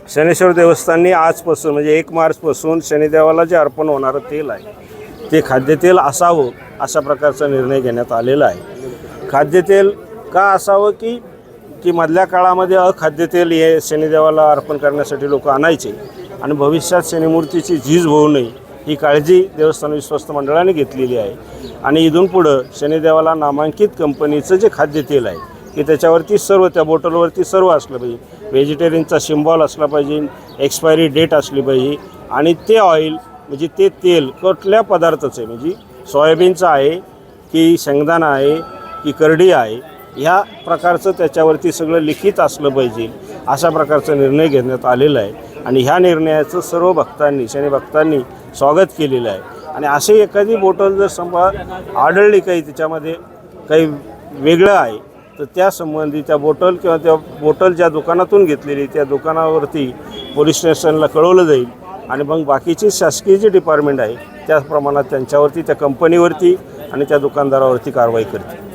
शनेश्वर देवस्थाननी आजपासून म्हणजे 1 मार्चपासून शनिदेवाला जे अर्पण होणारं तेल आहे ते खाद्यतेल असावं अशा प्रकारचा निर्णय घेण्यात आलेला आहे। खाद्यतेल का असावं की मधल्या काळामध्ये अखाद्यतेल हे शनिदेवाला अर्पण करण्यासाठी लोक आणायचे आणि भविष्यात शनिमूर्तीची झीज होऊ नये ही काळजी देवस्थान विश्वस्त मंडळाने घेतलेली आहे। आणि इथून पुढं शनिदेवाला नामांकित कंपनीचं जे खाद्यतेल आहे की त्याच्यावरती सर्व त्या बॉटलवरती सर्व असलं पाहिजे, व्हेजिटेरियनचा सिम्बॉल असला पाहिजे, एक्सपायरी डेट असली पाहिजे आणि ते ऑइल म्हणजे ते तेल कुठल्या पदार्थाचं आहे म्हणजे सोयाबीनचं आहे की शेंगदाणा आहे की करडी आहे ह्या प्रकारचं त्याच्यावरती सगळं लिखित असलं पाहिजे अशा प्रकारचा निर्णय घेण्यात आलेला आहे। आणि ह्या निर्णयाचं सर्व भक्तांनी शनी भक्तांनी स्वागत केलेलं आहे। आणि अशी एखादी बॉटल जर आढळली काही त्याच्यामध्ये काही वेगळं आहे तर त्या संबंधी त्या बॉटल किंवा त्या बॉटल ज्या दुकानातून घेतलेली त्या दुकानावरती पोलीस स्टेशनला कळवलं जाईल आणि मग बाकीची शासकीय जी डिपार्टमेंट आहे त्याच प्रमाणात त्यांच्यावरती त्या कंपनीवरती आणि त्या दुकानदारावरती कारवाई करते।